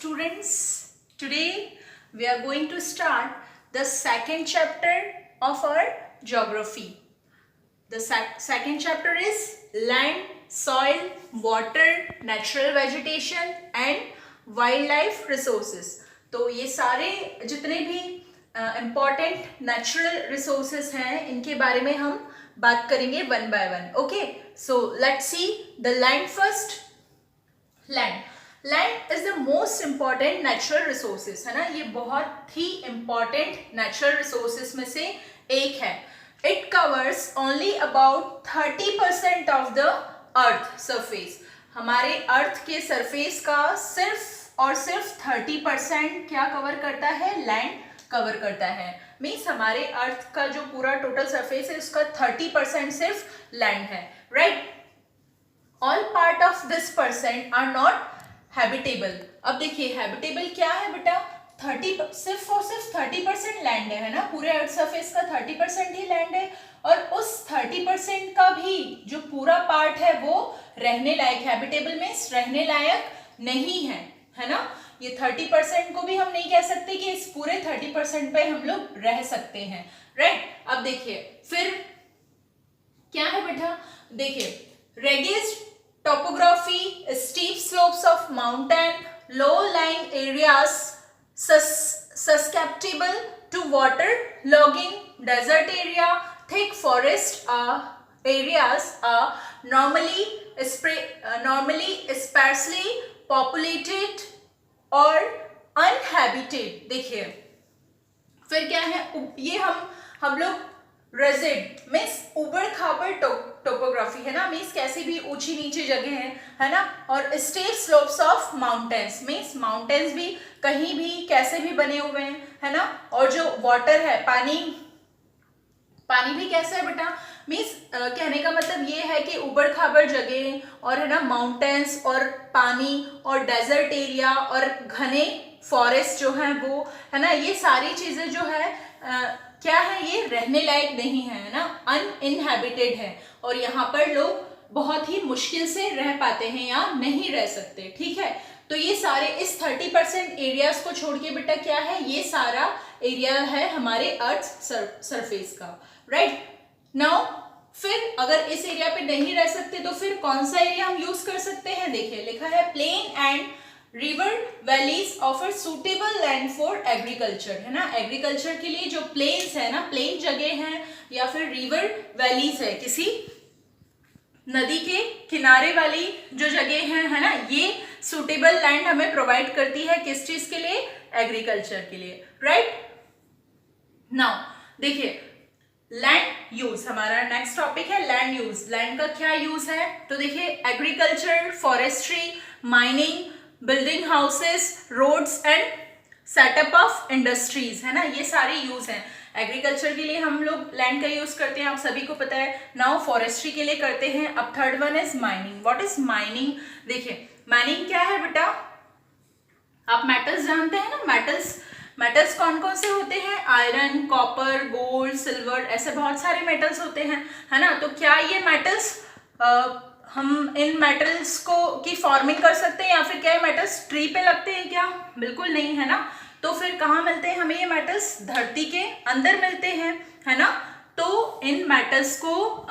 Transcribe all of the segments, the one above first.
Students, today we are going to start the second chapter of our geography. The second chapter is land, soil, water, natural vegetation and wildlife resources. तो ये सारे जितने भी important natural resources हैं इनके बारे में हम बात करेंगे one by one. Okay, so let's see the land first. Land is the most important natural resources, है ना. ये बहुत ही इंपॉर्टेंट नेचुरल रिसोर्सेज में से एक है. It covers only about 30% of the earth surface. हमारे अर्थ के सरफेस का सिर्फ और सिर्फ 30% क्या कवर करता है? लैंड कवर करता है. मीन्स हमारे अर्थ का जो पूरा टोटल सरफेस है उसका 30% सिर्फ लैंड है. Right. All part of this percent are not habitable. अब देखिए हैबिटेबल क्या है बेटा? 30 और सिर्फ 30% लैंड है ना. पूरे अर्थ सरफेस का 30% ही लैंड है और उस 30% का भी जो पूरा पार्ट है वो रहने लायक, हैबिटेबल में रहने लायक नहीं है, है ना. ये 30% को भी हम नहीं कह सकते कि इस पूरे 30% पे हम लोग रह सकते हैं. राइट. अब देखिए फिर क्या है बेटा? देखिए रेगिस्ड topography, steep slopes of mountain, low-lying areas susceptible to water logging, desert area, thick forest areas are normally sparsely populated or uninhabited. देखिए फिर क्या है? ये हम लोग रेजिड मीन्स उबड़ खाबड़ टोपोग्राफी, है ना. मीन्स कैसी भी ऊंची नीची जगह है ना. और step slopes of mountains means mountains भी कहीं भी कैसे भी बने हुए हैं, है ना. और जो वाटर है, पानी भी कैसा है बेटा? मीन्स कहने का मतलब ये है कि उबड़ खाबड़ जगह और है ना माउंटेन्स और पानी और डेजर्ट एरिया और घने फॉरेस्ट जो है वो, है ना. ये सारी चीजें जो है क्या है? ये रहने लायक नहीं है ना. अनइनहैबिटेड है और यहाँ पर लोग बहुत ही मुश्किल से रह पाते हैं या नहीं रह सकते. ठीक है. तो ये सारे इस 30% एरियाज को छोड़ के बेटा क्या है? ये सारा एरिया है हमारे अर्थ सरफेस का. राइट. नाउ फिर अगर इस एरिया पे नहीं रह सकते तो फिर कौन सा एरिया हम यूज कर सकते हैं? देखिए लिखा है plain and river valleys offer suitable land for agriculture, है ना. एग्रीकल्चर के लिए जो प्लेन्स है ना, प्लेन जगह है या फिर रिवर वैलीज है, किसी नदी के किनारे वाली जो जगह है ना, ये सुटेबल लैंड हमें प्रोवाइड करती है. किस चीज के लिए? एग्रीकल्चर के लिए. राइट. नाउ देखिए लैंड यूज हमारा नेक्स्ट टॉपिक है. Land use. लैंड का क्या यूज है? तो देखिए agriculture, forestry, mining, building houses, roads and setup of industries, है ना. ये सारे यूज हैं. एग्रीकल्चर के लिए हम लोग लैंड का यूज करते हैं, आप सभी को पता है. नाउ फॉरेस्ट्री के लिए करते हैं. अब third one is mining. What is mining? देखिए माइनिंग क्या है बेटा? आप मेटल्स जानते हैं ना. मेटल्स कौन कौन से होते हैं? आयरन, कॉपर, गोल्ड, सिल्वर, ऐसे बहुत सारे मेटल्स होते हैं, है ना. तो क्या ये मेटल्स हम इन मेटल्स को की फार्मिंग कर सकते हैं या फिर क्या मेटल्स ट्री पे लगते हैं क्या? बिल्कुल नहीं, है ना. तो फिर कहाँ मिलते हैं हमें ये मेटल्स? धरती के अंदर मिलते हैं, है ना. तो इन मेटल्स को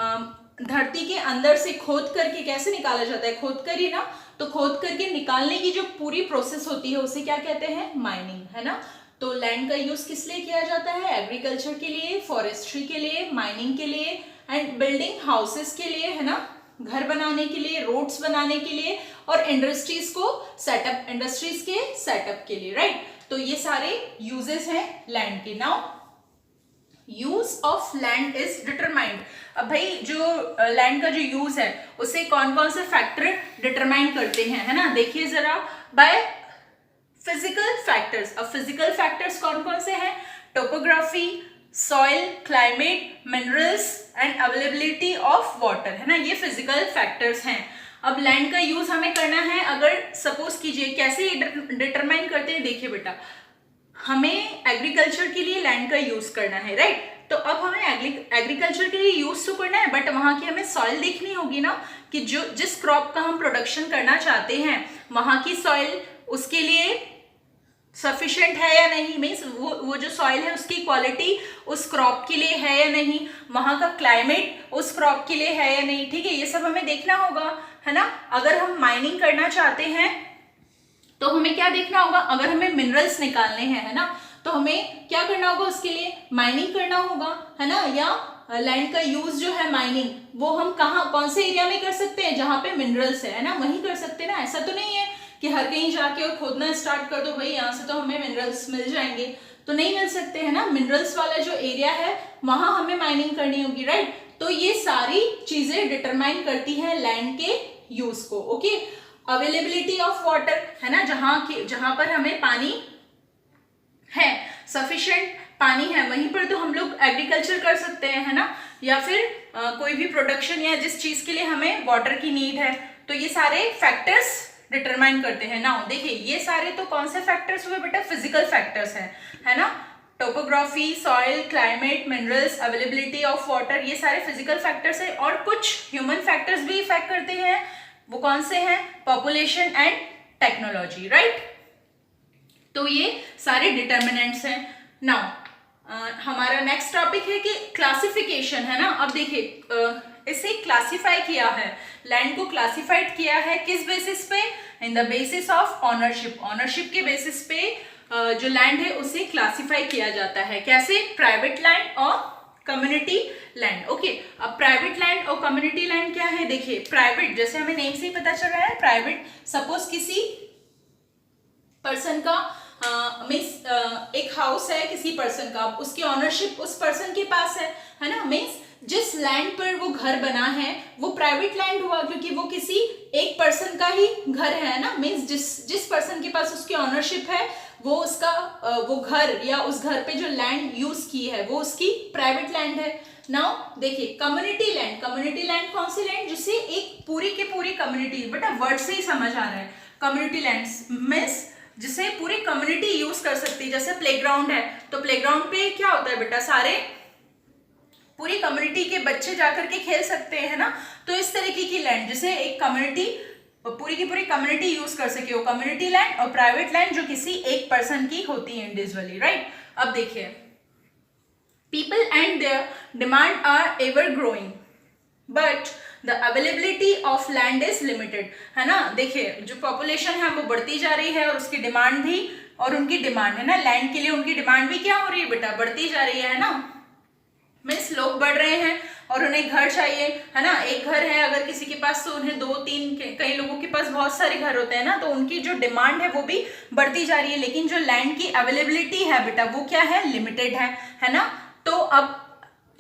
धरती के अंदर से खोद करके कैसे निकाला जाता है? खोद कर ही ना. तो खोद करके निकालने की जो पूरी प्रोसेस होती है उसे क्या कहते हैं? माइनिंग, है ना. तो लैंड का यूज किस लिए किया जाता है? एग्रीकल्चर के लिए, फॉरेस्ट्री के लिए, माइनिंग के लिए एंड बिल्डिंग हाउसेस के लिए, है ना. घर बनाने के लिए, रोड्स बनाने के लिए और इंडस्ट्रीज के सेटअप के लिए. राइट. तो ये सारे यूजेस हैं लैंड के. Now use of land is determined. अब भाई जो लैंड का जो यूज है उसे कौन कौन से फैक्टर डिटरमाइन करते हैं, है ना. देखिए जरा बाय फिजिकल फैक्टर्स. अब फिजिकल फैक्टर्स कौन कौन से हैं? Topography, soil, climate, minerals and availability of water, है ना. ये फिजिकल फैक्टर्स हैं. अब लैंड का यूज हमें करना है. अगर सपोज कीजिए कैसे डिटरमाइन करते हैं? देखिए बेटा हमें एग्रीकल्चर के लिए लैंड का यूज करना है. राइट. तो अब हमें एग्रीकल्चर के लिए यूज तो करना है बट वहाँ की हमें सॉइल देखनी होगी ना कि जो जिस क्रॉप का हम प्रोडक्शन करना चाहते हैं वहाँ की सॉइल, उसके लिए सफिशिएंट है या नहीं, मीन्स वो जो सॉइल है उसकी क्वालिटी उस क्रॉप के लिए है या नहीं, वहाँ का क्लाइमेट उस क्रॉप के लिए है या नहीं, ठीक है, ये सब हमें देखना होगा, है ना। अगर हम माइनिंग करना चाहते हैं तो हमें क्या देखना होगा, अगर हमें मिनरल्स निकालने हैं, है ना, तो हमें क्या करना होगा, उसके लिए माइनिंग करना होगा, है ना, या लैंड का यूज जो है माइनिंग वो हम कहाँ कौन से एरिया में कर सकते हैं, जहाँ पे मिनरल्स है ना, वहीं कर सकते हैं ना। ऐसा तो नहीं है कि हर कहीं जाके और खोदना स्टार्ट कर दो, भाई यहाँ से तो हमें मिनरल्स मिल जाएंगे, तो नहीं मिल सकते, है ना। मिनरल्स वाला जो एरिया है वहां हमें माइनिंग करनी होगी, राइट। तो ये सारी चीजें डिटरमाइन करती है लैंड के यूज को, ओके। अवेलेबिलिटी ऑफ वाटर, है ना, जहां पर हमें पानी है, सफिशिएंट पानी है, वहीं पर तो हम लोग एग्रीकल्चर कर सकते हैं, है ना, या फिर कोई भी प्रोडक्शन या जिस चीज के लिए हमें वाटर की नीड है, तो ये सारे फैक्टर्स डिटरमाइन करते हैं। नाउ देखिए, ये सारे तो कौन से फैक्टर्स हुए बेटा, फिजिकल फैक्टर्स हैं, है ना, topography, soil, climate, minerals, availability of water, ये सारे फिजिकल फैक्टर्स हैं। और कुछ ह्यूमन फैक्टर्स भी इफेक्ट करते हैं, वो कौन से हैं, पॉपुलेशन एंड टेक्नोलॉजी, राइट। तो ये सारे डिटर्मिनेंट्स हैं। नाउ हमारा नेक्स्ट टॉपिक है कि क्लासिफिकेशन, है ना। अब देखिए, इसे क्लासिफाई किया है, लैंड को क्लासिफाइड किया है किस बेसिस पे, in the basis of ownership, ownership के बेसिस पे जो लैंड है उसे क्लासिफाई किया जाता है। कैसे, प्राइवेट लैंड और कम्युनिटी लैंड, ओके। अब प्राइवेट लैंड और कम्युनिटी लैंड क्या है, देखिए, प्राइवेट जैसे हमें नेम से ही पता चल रहा है, प्राइवेट, सपोज किसी पर्सन का मीन्स एक हाउस है किसी पर्सन का, उसकी ऑनरशिप उस पर्सन के पास है ना, मीन्स जिस लैंड पर वो घर बना है वो प्राइवेट लैंड हुआ, क्योंकि वो किसी एक पर्सन का ही घर है ना, मीन्स जिस पर्सन के पास उसकी ऑनरशिप है वो उसका वो घर या उस घर पे जो लैंड यूज की है वो उसकी प्राइवेट लैंड है। नाउ देखिए, कम्युनिटी लैंड, कम्युनिटी लैंड कौन सी लैंड, जिससे एक पूरी की पूरी कम्युनिटी, बेटा वर्ड से ही समझ आ रहा है, कम्युनिटी लैंड मीन्स जिसे पूरी कम्युनिटी यूज कर सकती है। जैसे प्लेग्राउंड है, तो प्लेग्राउंड पे क्या होता है बेटा, सारे पूरी कम्युनिटी के बच्चे जाकर के खेल सकते हैं ना, तो इस तरीके की लैंड जिसे एक कम्युनिटी पूरी की पूरी कम्युनिटी यूज कर सके, वो कम्युनिटी लैंड। और प्राइवेट लैंड जो किसी एक पर्सन की होती है इंडिविजुअली, राइट। अब देखिए, people and their demand are ever growing but the availability of land is limited, है ना। देखिए, जो पॉपुलेशन है वो बढ़ती जा रही है और उसकी डिमांड भी, और उनकी डिमांड, है ना, लैंड के लिए उनकी डिमांड भी क्या हो रही है बेटा, बढ़ती जा रही है ना। मीन्स लोग बढ़ रहे हैं और उन्हें घर चाहिए, है ना। एक घर है अगर किसी के पास, तो उन्हें 2-3, कई लोगों के पास बहुत सारे घर होते हैं ना, तो उनकी जो डिमांड है वो भी बढ़ती जा रही है, लेकिन जो लैंड की अवेलेबिलिटी है बेटा वो क्या है, लिमिटेड है ना। तो अब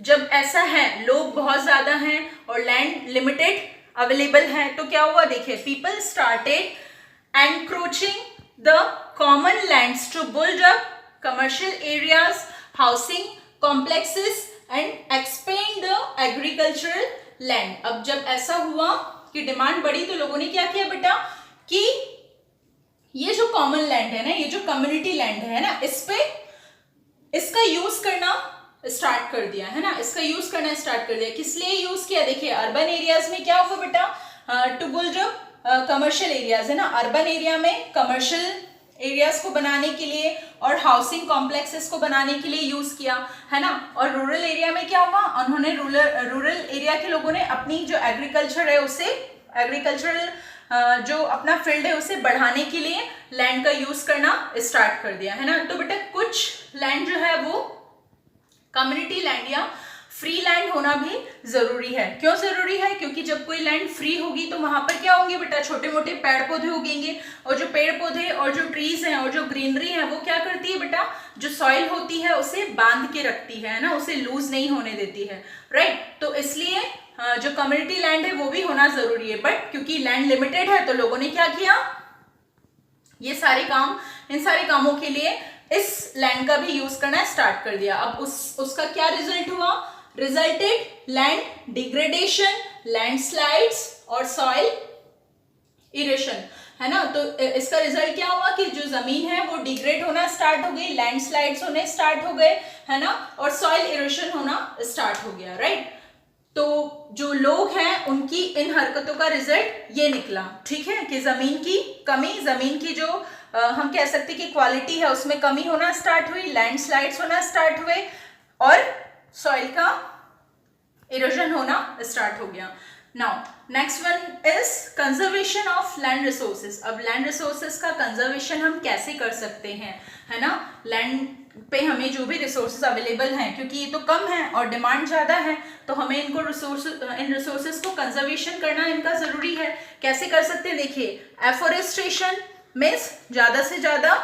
जब ऐसा है, लोग बहुत ज्यादा हैं और लैंड लिमिटेड अवेलेबल है, तो क्या हुआ, देखिए, people started encroaching the common lands to build up commercial areas, housing complexes and expand the agricultural land. अब जब ऐसा हुआ कि डिमांड बढ़ी, तो लोगों ने क्या किया बेटा, कि ये जो कॉमन लैंड है ना, ये जो कम्युनिटी लैंड है ना, इस पे इसका यूज करना स्टार्ट कर दिया, है ना, इसका यूज करना स्टार्ट कर दिया। किस लिए यूज किया, देखिए, अर्बन एरियाज में क्या हुआ बेटा, टू बिल्ड कमर्शियल एरियाज, है ना, अर्बन एरिया में कमर्शियल एरियाज को बनाने के लिए और हाउसिंग कॉम्प्लेक्सेस को बनाने के लिए यूज किया, है ना। और रूरल एरिया में क्या हुआ, उन्होंने रूरल एरिया के लोगों ने अपनी जो एग्रीकल्चर है उसे, एग्रीकल्चरल जो अपना फील्ड है उसे बढ़ाने के लिए लैंड का यूज करना स्टार्ट कर दिया, है ना। तो बेटा कुछ लैंड जो है वो कम्युनिटी लैंड या फ्री लैंड होना भी जरूरी है। क्यों जरूरी है, क्योंकि जब कोई लैंड फ्री होगी तो वहां पर क्या होंगे बेटा, छोटे मोटे पेड़ पौधे उगेंगे, और जो पेड़ पौधे और जो ट्रीज हैं और जो ग्रीनरी है वो क्या करती है बेटा, जो सॉइल होती है उसे बांध के रखती है ना, उसे लूज नहीं होने देती है, राइट। तो इसलिए जो कम्युनिटी लैंड है वो भी होना जरूरी है, बट क्योंकि लैंड लिमिटेड है तो लोगों ने क्या किया, ये सारे काम, इन सारे कामों के लिए इस लैंड का भी यूज करना स्टार्ट कर दिया। अब उसका क्या रिजल्ट हुआ, रिजल्टेड लैंड डिग्रेडेशन, लैंडस्लाइड्स और सॉइल इरेशन, है ना। तो इसका रिजल्ट क्या हुआ कि जो जमीन है वो डिग्रेड होना स्टार्ट हो गई, लैंडस्लाइड्स होने स्टार्ट हो गए, है ना, और सॉइल इरोशन होना स्टार्ट हो गया, राइट। तो जो लोग हैं उनकी इन हरकतों का रिजल्ट ये निकला, ठीक है, कि जमीन की कमी, जमीन की जो हम कह सकते हैं कि क्वालिटी है उसमें कमी होना स्टार्ट हुई, लैंडस्लाइड्स होना स्टार्ट हुए और सॉइल का इरोजन होना स्टार्ट हो गया। Now next one is conservation of land resources. अब लैंड रिसोर्सेज का कंजर्वेशन हम कैसे कर सकते हैं, है ना। लैंड पे हमें जो भी रिसोर्सेज अवेलेबल हैं, क्योंकि ये तो कम है और डिमांड ज़्यादा है, तो हमें इन रिसोर्सेज को कंजर्वेशन करना इनका ज़रूरी है। कैसे कर सकते हैं, देखिए एफोरेस्ट्रेशन मीन्स ज़्यादा से ज़्यादा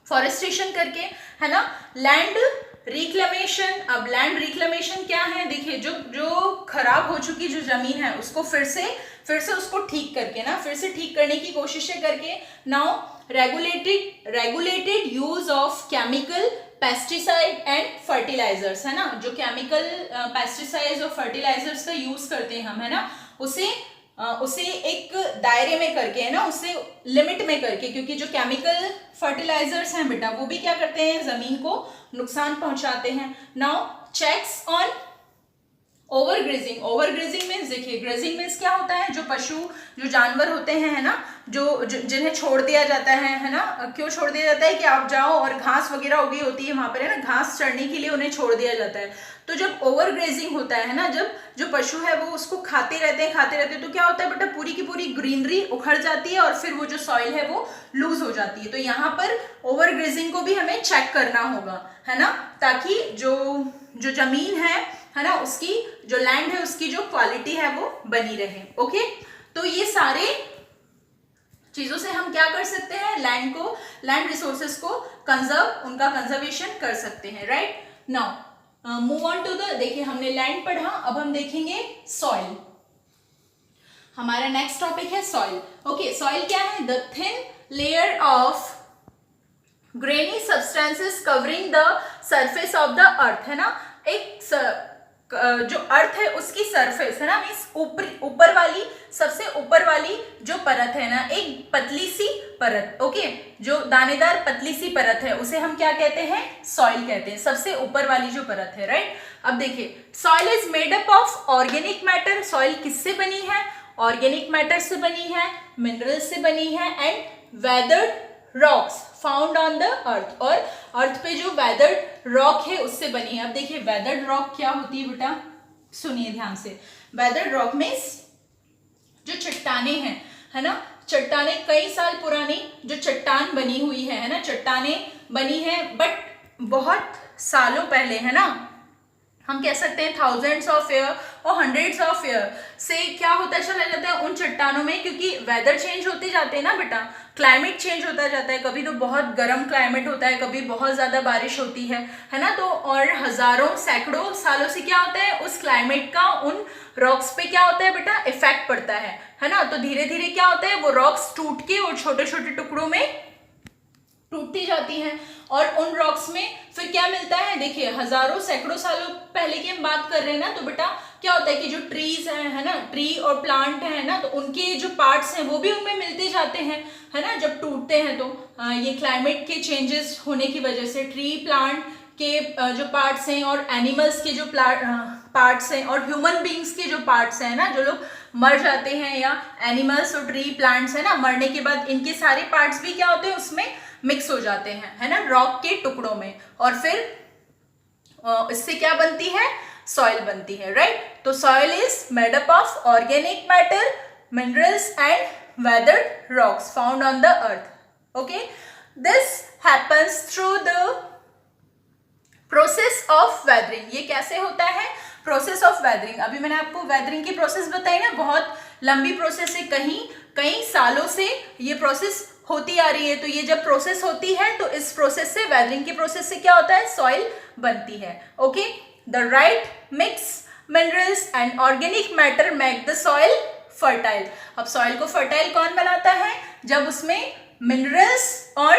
फॉरेस्टेशन करके, है ना। लैंड रिक्लेमेशन, अब लैंड रिक्लेमेशन क्या है, देखिए जो खराब हो चुकी जो जमीन है उसको फिर से उसको ठीक करके ना, फिर से ठीक करने की कोशिशें करके। Now regulated use of chemical pesticide and fertilizers, है ना। जो केमिकल पेस्टिसाइड्स और फर्टिलाइजर्स का यूज करते हैं हम, है ना, उसे एक दायरे में करके, है ना, उसे लिमिट में करके, क्योंकि जो केमिकल फर्टिलाइजर्स हैं बेटा वो भी क्या करते हैं, जमीन को नुकसान पहुंचाते हैं। Now checks on overgrazing. Overgrazing means, देखिए ग्रेजिंग मीन्स क्या होता है, जो पशु जो जानवर होते हैं, है ना, जो जिन्हें छोड़ दिया जाता है ना। क्यों छोड़ दिया जाता है कि आप जाओ और घास वगैरह उगी होती है वहां पर, है ना, घास चढ़ने के लिए उन्हें छोड़ दिया जाता है। तो जब ओवरग्रेजिंग होता है ना, जब जो पशु है वो उसको खाते रहते हैं, तो क्या होता है बेटा, पूरी की पूरी ग्रीनरी उखड़ जाती है और फिर वो जो सॉइल है वो लूज हो जाती है। तो यहाँ पर ओवरग्रेजिंग को भी हमें चेक करना होगा, है ना, ताकि जो जमीन है ना, उसकी जो लैंड है उसकी जो क्वालिटी है वो बनी रहे। ओके, तो ये सारे चीजों से हम क्या कर सकते हैं, लैंड रिसोर्सेज को उनका कंजर्वेशन कर सकते हैं, right. Now move on to the, देखिए हमने लैंड पढ़ा, अब हम देखेंगे सॉइल। हमारा नेक्स्ट टॉपिक है सॉइल। ओके, सॉइल क्या है, the thin layer of grainy substances covering the surface of the earth, है ना। एक जो अर्थ है उसकी सरफेस, है ना, मीन्स ऊपर वाली, सबसे ऊपर वाली जो परत है ना, एक पतली सी परत, ओके, जो दानेदार पतली सी परत है उसे हम क्या कहते हैं, सॉइल कहते हैं, सबसे ऊपर वाली जो परत है, राइट। अब देखिए soil is made up of organic matter. Soil किससे बनी है, ऑर्गेनिक मैटर से बनी है, मिनरल से बनी है, and weathered rocks found on the earth, और अर्थ पे जो वेदर्ड रॉक है उससे बनी है। अब देखिए वेदर्ड रॉक क्या होती है बेटा, सुनिए ध्यान से। वेदर्ड रॉक मीन्स जो चट्टाने हैं, है ना, चट्टाने कई साल पुरानी जो चट्टान बनी हुई है ना, चट्टाने बनी है बट बहुत सालों पहले, है ना, हम कह सकते हैं थाउजेंड्स ऑफ ईयर और हंड्रेड्स ऑफ ईयर से क्या होता चला जाता है उन चट्टानों में, क्योंकि वेदर चेंज होते जाते हैं ना बेटा, क्लाइमेट चेंज होता जाता है, कभी तो बहुत गर्म क्लाइमेट होता है, कभी बहुत ज्यादा बारिश होती है ना, तो और हजारों सैकड़ों सालों से क्या होता है उस क्लाइमेट का उन रॉक्स पे क्या होता है बेटा, इफेक्ट पड़ता है ना। तो धीरे धीरे क्या होता है वो रॉक्स टूट के और छोटे छोटे टुकड़ों में टूटती जाती हैं, और उन रॉक्स में फिर क्या मिलता है, देखिए हजारों सैकड़ों सालों पहले की हम बात कर रहे हैं ना, तो बेटा क्या होता है कि जो ट्रीज हैं, है ना, ट्री और प्लांट है ना, तो उनके जो पार्ट्स हैं वो भी उनमें मिलते जाते हैं, है ना, जब टूटते हैं तो ये क्लाइमेट के चेंजेस होने की वजह से ट्री प्लांट के जो पार्ट्स हैं और एनिमल्स के जो पार्ट्स हैं और ह्यूमन बींग्स के जो पार्ट्स हैं ना, जो लोग मर जाते हैं, या एनिमल्स और ट्री प्लांट्स है ना, मरने के बाद इनके सारे पार्ट्स भी क्या होते हैं उसमें मिक्स हो जाते हैं, है ना, रॉक के टुकड़ों में, और फिर इससे क्या बनती है, सॉइल बनती है, राइट। तो soil is made up of organic matter, minerals and weathered rocks found on the earth. Okay, this happens through the process of weathering. ये कैसे होता है, प्रोसेस ऑफ वेदरिंग। अभी मैंने आपको वेदरिंग की प्रोसेस बताई ना, बहुत लंबी प्रोसेस है, कई सालों से ये प्रोसेस होती आ रही है। तो ये जब प्रोसेस होती है तो इस प्रोसेस से, वेदरिंग की प्रोसेस से क्या होता है, सॉइल बनती है। Okay, the right mix minerals and organic matter make the soil fertile. अब सॉइल को फर्टाइल कौन बनाता है, जब उसमें मिनरल्स और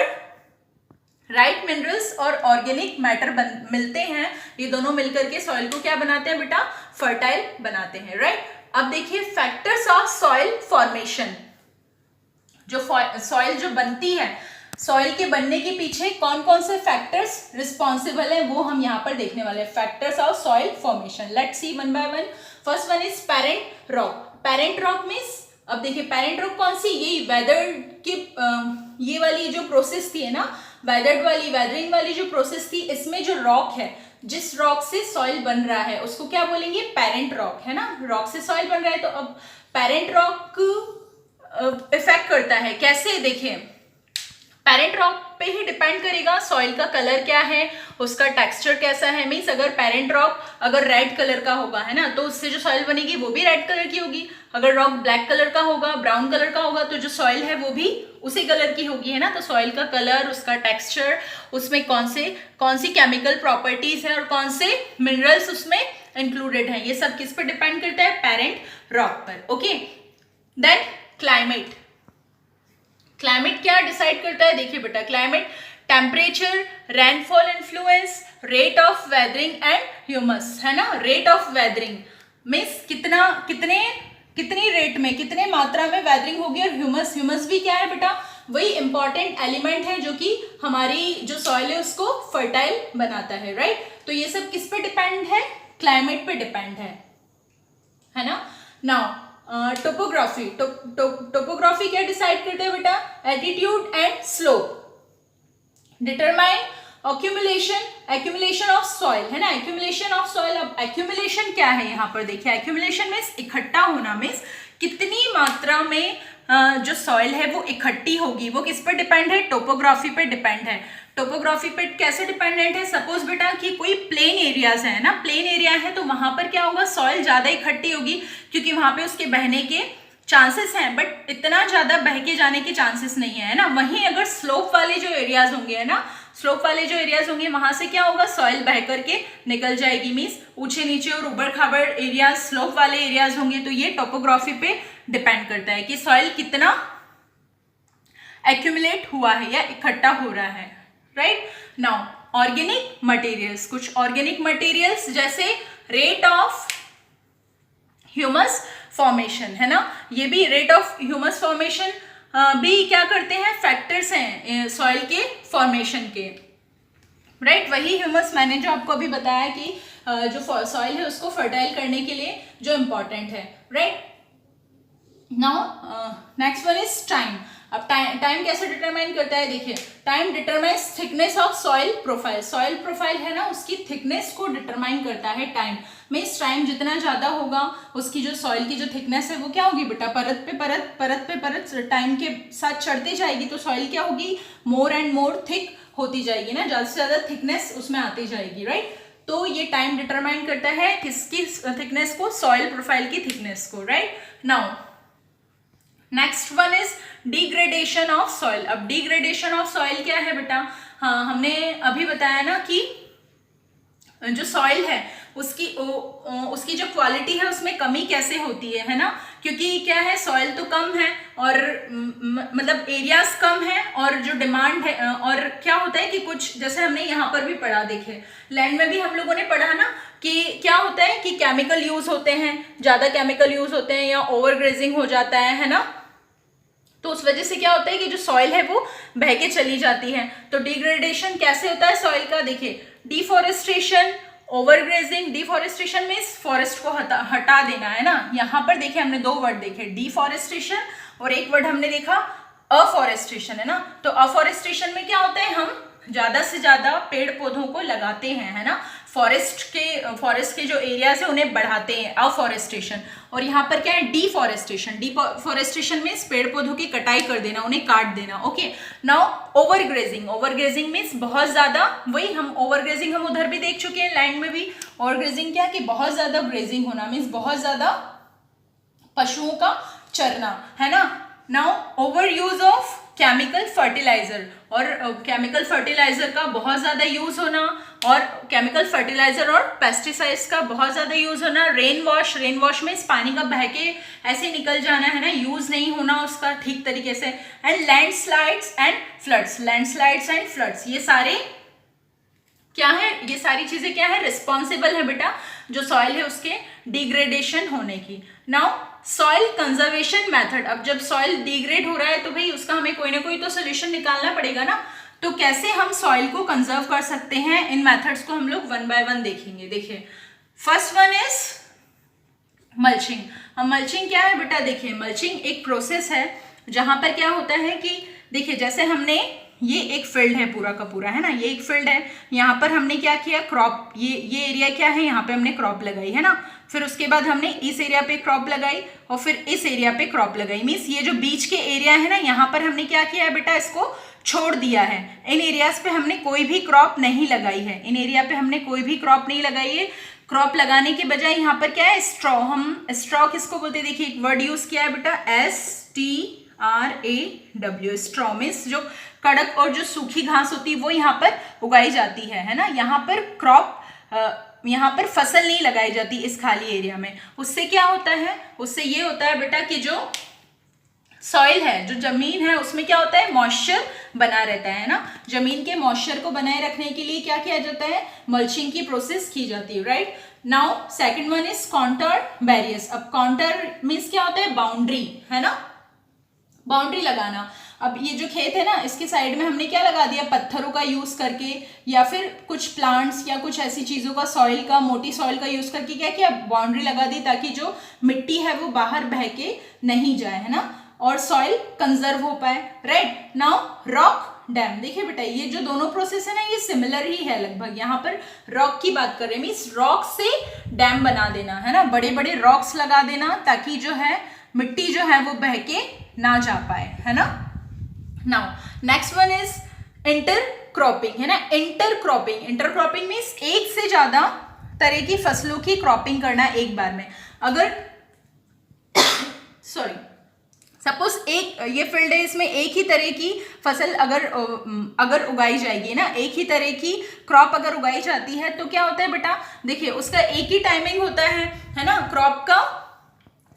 राइट मिनरल्स और ऑर्गेनिक मैटर मिलते हैं, ये दोनों मिलकर के सॉइल को क्या बनाते हैं बेटा, फर्टाइल बनाते हैं, राइट। अब देखिए फैक्टर्स ऑफ सॉइल फॉर्मेशन। जो सॉइल जो बनती है, सॉइल के बनने के पीछे कौन कौन से फैक्टर्स रिस्पॉन्सिबल हैं वो हम यहाँ पर देखने वाले हैं। Factors of soil formation, let's see one by one. First one is parent rock. Parent rock means, अब देखिए पेरेंट रॉक कौन सी, यही वेदर की ये वाली जो प्रोसेस थी है ना, वेदरिंग वाली जो प्रोसेस थी, इसमें जो रॉक है, जिस रॉक से सॉइल बन रहा है उसको क्या बोलेंगे, पेरेंट रॉक, है ना। रॉक से सॉइल बन रहा है, तो अब पेरेंट रॉक इफेक्ट करता है कैसे, देखिए पेरेंट रॉक पे ही डिपेंड करेगा सॉइल का कलर क्या है, उसका टेक्सचर कैसा है। मीन्स अगर पेरेंट रॉक अगर रेड कलर का होगा, है ना, तो उससे जो सॉइल बनेगी वो भी रेड कलर की होगी। अगर रॉक ब्लैक कलर का होगा, ब्राउन कलर का होगा, तो जो सॉइल है वो भी उसी कलर की होगी, है ना। तो सॉइल का कलर, उसका टेक्सचर, उसमें कौन सी केमिकल प्रॉपर्टीज है और कौन से मिनरल्स उसमें इंक्लूडेड है, ये सब किस पर डिपेंड करता है, पेरेंट रॉक पर। Okay, then climate. क्लाइमेट क्या डिसाइड करता है, देखिए बेटा, climate temperature, rainfall influence, rate of weathering and humus, है ना। रेट ऑफ वेदरिंग मीन्स कितनी रेट में, कितने मात्रा में वेदरिंग होगी, और ह्यूमस भी क्या है बेटा, वही इंपॉर्टेंट एलिमेंट है जो कि हमारी जो सॉइल है उसको फर्टाइल बनाता है, राइट। तो ये सब किस पे डिपेंड है, क्लाइमेट पे डिपेंड है ना। नाउ टोपोग्राफी, टोपोग्राफी क्या डिसाइड करते हैं बेटा, altitude and slope, determine accumulation of soil, है ना। एक्यूमुलेशन ऑफ सॉइल, अब एक्यूमुलेशन क्या है यहाँ पर देखिए, एक्यूमुलेशन मीन्स इकट्ठा होना, मीन्स कितनी मात्रा में जो सॉइल है वो इकट्ठी होगी, वो किस पर डिपेंड है, टोपोग्राफी पे डिपेंड है। टोपोग्राफी पे कैसे डिपेंडेंट है, सपोज बेटा कि कोई प्लेन एरियाज है ना, प्लेन एरिया है तो वहां पर क्या होगा, सॉइल ज्यादा इकट्ठी होगी क्योंकि वहां पे उसके बहने के चांसेस हैं, बट इतना ज्यादा बह के जाने के चांसेस नहीं है ना। वहीं अगर स्लोप वाले जो एरियाज होंगे, है ना, स्लोप वाले जो एरियाज होंगे वहां से क्या होगा, सॉइल बह करके निकल जाएगी। मीन्स ऊंचे नीचे और उबड़ खाबड़ एरियाज, स्लोप वाले एरियाज होंगे। तो ये टोपोग्राफी पे डिपेंड करता है कि सॉइल कितना एक्यूमुलेट हुआ है या इकट्ठा हो रहा है, राइट। नाउ ऑर्गेनिक मटेरियल्स, कुछ ऑर्गेनिक मटेरियल्स जैसे रेट ऑफ ह्यूमस फॉर्मेशन, है ना, ये भी रेट ऑफ ह्यूमस फॉर्मेशन भी क्या करते हैं, फैक्टर्स हैं सॉइल के फॉर्मेशन के, राइट। वही ह्यूमस मैंने जो आपको अभी बताया कि जो सॉइल है उसको फर्टाइल करने के लिए जो इम्पोर्टेंट है, right. Now next one is time. अब टाइम कैसे डिटरमाइन करता है, देखिए time determines thickness of soil profile, soil profile है ना उसकी थिकनेस को डिटरमाइन करता है टाइम। मीन्स टाइम जितना ज्यादा होगा उसकी जो सॉइल की जो थिकनेस है वो क्या होगी बेटा, परत पे परत टाइम के साथ चढ़ती जाएगी, तो सॉइल क्या होगी, मोर एंड मोर थिक होती जाएगी ना, ज्यादा से ज्यादा थिकनेस उसमें आती जाएगी, राइट। तो ये टाइम डिटरमाइन करता है किसकी थिकनेस को, सॉइल प्रोफाइल की थिकनेस को, right. Now next one is degradation of soil. अब डिग्रेडेशन ऑफ सॉइल क्या है बेटा, हाँ हमने अभी बताया ना कि जो सॉइल है उसकी जो क्वालिटी है उसमें कमी कैसे होती है ना, क्योंकि क्या है, सॉइल तो कम है और मतलब एरियाज कम है और जो डिमांड है, और क्या होता है कि कुछ जैसे हमने यहाँ पर भी पढ़ा, देखे लैंड में भी हम लोगों ने पढ़ा ना कि क्या होता है कि केमिकल यूज होते हैं, ज्यादा केमिकल यूज होते हैं या ओवर ग्रेजिंग हो जाता है ना, तो उस वजह से क्या होता है कि जो सॉइल है वो बह के चली जाती है। तो डिग्रेडेशन कैसे होता है सॉइल का, देखिए deforestation, overgrazing. Deforestation means forest को हटा देना, है ना। यहाँ पर देखिए हमने दो वर्ड देखे, डिफॉरेस्टेशन और एक वर्ड हमने देखा अफॉरेस्टेशन, है ना। तो अफॉरेस्टेशन में क्या होता है, हम ज्यादा से ज्यादा पेड़ पौधों को लगाते हैं, है ना, फॉरेस्ट के जो एरियाज है उन्हें बढ़ाते हैं, अफॉरेस्टेशन। और यहाँ पर क्या है, डिफॉरेस्टेशन। डिफॉरेस्टेशन मीन्स पेड़ पौधों की कटाई कर देना, उन्हें काट देना, okay. Now overgrazing, overgrazing means बहुत ज्यादा, वही हम ओवरग्रेजिंग हम उधर भी देख चुके हैं लैंड में भी। ओवरग्रेजिंग क्या कि बहुत ज्यादा ग्रेजिंग होना, मीन्स बहुत ज्यादा पशुओं का चरना, है ना। Now over use of chemical fertilizer, और केमिकल फर्टिलाइजर का बहुत ज्यादा यूज होना, और केमिकल फर्टिलाइजर और पेस्टिसाइड्स का बहुत ज्यादा यूज होना। रेन वॉश, रेन वॉश में इस पानी का बह के ऐसे निकल जाना, है ना, यूज नहीं होना उसका ठीक तरीके से। And landslides and floods, landslides and floods, ये सारे क्या है, ये सारी चीजें क्या है, रिस्पॉन्सिबल है बेटा जो सॉइल है उसके डिग्रेडेशन होने की। Now soil conservation method. अब जब सॉइल डिग्रेड हो रहा है तो भाई उसका हमें कोई ना कोई तो सोल्यूशन निकालना पड़ेगा ना, तो कैसे हम सॉइल को कंजर्व कर सकते हैं, इन मेथड्स को हम लोग वन बाय वन देखेंगे। देखिए फर्स्ट वन इज मल्चिंग। अब मल्चिंग क्या है बेटा, देखिए मल्चिंग एक प्रोसेस है जहां पर क्या होता है कि देखिए जैसे हमने ये एक फील्ड है पूरा का पूरा, है ना, ये एक फील्ड है, यहाँ पर हमने क्या किया, क्रॉप, ये एरिया क्या है, यहाँ पे हमने क्रॉप लगाई, है ना, फिर उसके बाद हमने इस एरिया पे क्रॉप लगाई और फिर इस एरिया पे क्रॉप लगाई। मीन्स ये जो बीच के एरिया है ना, यहाँ पर हमने क्या किया है बेटा, इसको छोड़ दिया है। इन एरियाज पे हमने कोई भी क्रॉप नहीं लगाई है, इन एरिया पे हमने कोई भी क्रॉप नहीं लगाई है। क्रॉप लगाने के बजाय यहाँ पर क्या है, स्ट्रॉ। हम स्ट्रॉ किसको बोलते हैं, देखिए एक वर्ड यूज किया है बेटा, STRAW, स्ट्रॉ मीन्स जो कड़क और जो सूखी घास होती है वो यहाँ पर उगाई जाती है ना, यहाँ पर क्रॉप, यहाँ पर फसल नहीं लगाई जाती इस खाली एरिया में। उससे क्या होता है, उससे ये होता है बेटा कि जो सॉइल है, जो जमीन है, उसमें क्या होता है, मॉइस्चर बना रहता है ना। जमीन के मॉइस्चर को बनाए रखने के लिए क्या किया जाता है, मल्चिंग की प्रोसेस की जाती है, right. Now second one is contour barriers. अब कॉन्टर मीन्स क्या होता है, बाउंड्री, है ना, बाउंड्री लगाना। अब ये जो खेत है ना, इसके साइड में हमने क्या लगा दिया, पत्थरों का यूज करके या फिर कुछ प्लांट्स या कुछ ऐसी चीजों का, सॉइल का, मोटी सॉइल का यूज करके क्या किया, बाउंड्री लगा दी, ताकि जो मिट्टी है वो बाहर बह के नहीं जाए, है ना, और सॉइल कंजर्व हो पाए, राइट। नाउ रॉक डैम, देखिए बेटा ये जो दोनों प्रोसेस है ना, ये सिमिलर ही है लगभग। यहाँ पर रॉक की बात कर रहे हैं, मीन्स रॉक से डैम बना देना, है ना, बड़े बड़े रॉक्स लगा देना ताकि जो है मिट्टी जो है वो बह के ना जा पाए, है ना। Now next one is intercropping, है ना। इंटरक्रॉपिंग मीन्स एक से ज्यादा तरह की फसलों की क्रॉपिंग करना एक बार में। अगर सॉरी, सपोज एक ये फील्ड है, इसमें एक ही तरह की फसल अगर उगाई जाएगी ना, एक ही तरह की क्रॉप अगर उगाई जाती है तो क्या होता है बेटा, देखिए उसका एक ही टाइमिंग होता है ना, क्रॉप का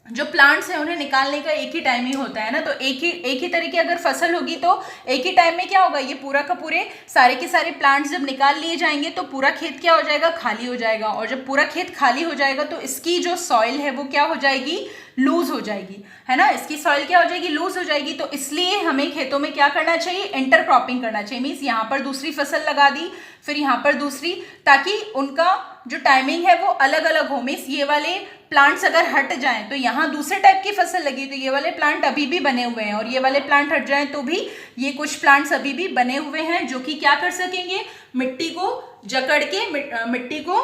जो प्लांट्स हैं उन्हें निकालने का एक ही टाइमिंग होता है ना। तो एक ही तरह की अगर फसल होगी तो एक ही टाइम में क्या होगा, ये पूरा का पूरे सारे के सारे प्लांट्स जब निकाल लिए जाएंगे तो पूरा खेत क्या हो जाएगा, खाली हो जाएगा। और जब पूरा खेत खाली हो जाएगा तो इसकी जो सॉइल है वो क्या हो जाएगी, लूज हो जाएगी, है ना, इसकी सॉइल क्या हो जाएगी, लूज हो जाएगी। तो इसलिए हमें खेतों में क्या करना चाहिए, इंटरक्रॉपिंग करना चाहिए। मीन्स यहाँ पर दूसरी फसल लगा दी, फिर यहाँ पर दूसरी, ताकि उनका जो टाइमिंग है वो अलग अलग हो। मीन्स ये वाले प्लांट्स अगर हट जाएं तो यहाँ दूसरे टाइप की फसल लगी, तो ये वाले प्लांट अभी भी बने हुए हैं, और ये वाले प्लांट हट जाएं तो भी ये कुछ प्लांट्स अभी भी बने हुए हैं, जो कि क्या कर सकेंगे, मिट्टी को जकड़ के, मिट्टी को,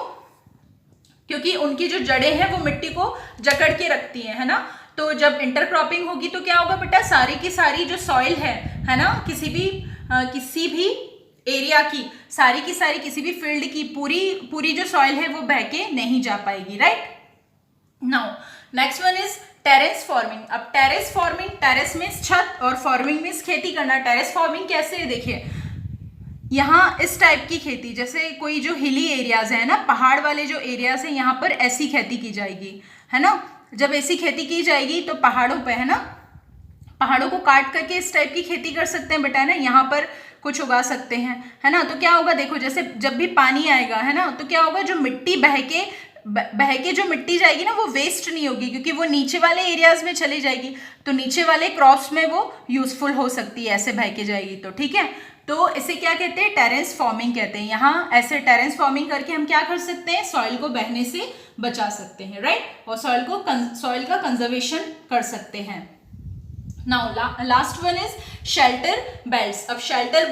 क्योंकि उनकी जो जड़ें हैं वो मिट्टी को जकड़ के रखती है ना। तो जब इंटरक्रॉपिंग होगी तो क्या होगा बेटा, सारी की सारी जो सॉइल है ना, किसी भी एरिया की सारी किसी भी फील्ड की पूरी जो सॉइल है वो बह के नहीं जा पाएगी, right. Now next one is terrace farming. अब टेरेस फार्मिंग, टेरेस मीन्स छत और फार्मिंग मीन्स खेती करना। टेरेस फार्मिंग कैसे है, देखिए यहाँ इस टाइप की खेती, जैसे कोई जो हिली एरियाज है ना, पहाड़ वाले जो एरियाज है, यहाँ पर ऐसी खेती की जाएगी, है ना। जब ऐसी खेती की जाएगी तो पहाड़ों पे, है ना, पहाड़ों को काट करके इस टाइप की खेती कर सकते हैं बेटा, ना यहाँ पर कुछ उगा सकते हैं, है ना। तो क्या होगा, देखो जैसे जब भी पानी आएगा, है ना, तो क्या होगा, जो मिट्टी बह के जो मिट्टी जाएगी ना वो वेस्ट नहीं होगी, क्योंकि वो नीचे वाले एरियाज में चली जाएगी, तो नीचे वाले क्रॉप्स में वो यूजफुल हो सकती है, ऐसे बह के जाएगी तो, ठीक है। तो इसे क्या कहते हैं, टेरेस फार्मिंग कहते हैं। यहाँ ऐसे टेरेस फार्मिंग करके हम क्या कर सकते हैं, सॉइल को बहने से बचा सकते हैं, राइट, और सॉइल का कंजर्वेशन कर सकते हैं। Now last one is shelter belts. अब शेल्टर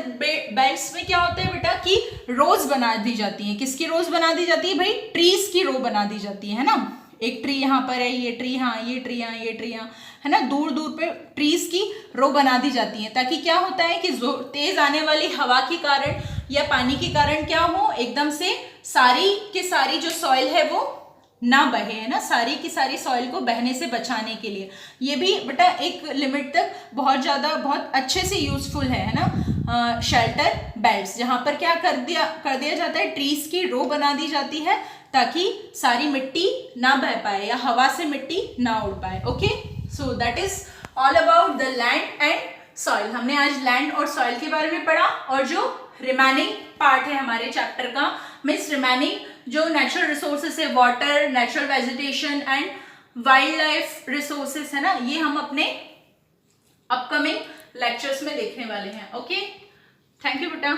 बेल्ट्स में क्या होता है बेटा, कि रोज बना दी जाती है। किसकी रोज बना दी जाती है भाई, ट्रीज की रो बना दी जाती है ना। एक ट्री यहाँ पर है, ये ट्री यहाँ, ये ट्री यहाँ, ये ट्री यहाँ, है ना, दूर दूर पे ट्रीज की रो बना दी जाती है, ताकि क्या होता है कि तेज आने वाली हवा के कारण या पानी के कारण क्या हो, एकदम से सारी की सारी जो सॉइल है वो ना बहे, है ना, सारी की सारी सॉइल को बहने से बचाने के लिए। ये भी बेटा एक लिमिट तक बहुत अच्छे से यूजफुल है ना, शेल्टर बेल्ट्स, जहां पर क्या कर दिया जाता है, ट्रीज की रो बना दी जाती है, ताकि सारी मिट्टी ना बह पाए या हवा से मिट्टी ना उड़ पाए। Okay, so that is all about the land and soil. हमने आज लैंड और सॉइल के बारे में पढ़ा, और जो रिमेनिंग पार्ट है हमारे चैप्टर का, मीन्स रिमेनिंग जो नेचुरल रिसोर्सेस है, water, natural vegetation and wild life resources है ना, ये हम अपने अपकमिंग लेक्चर्स में देखने वाले हैं। ओके, थैंक यू बेटा।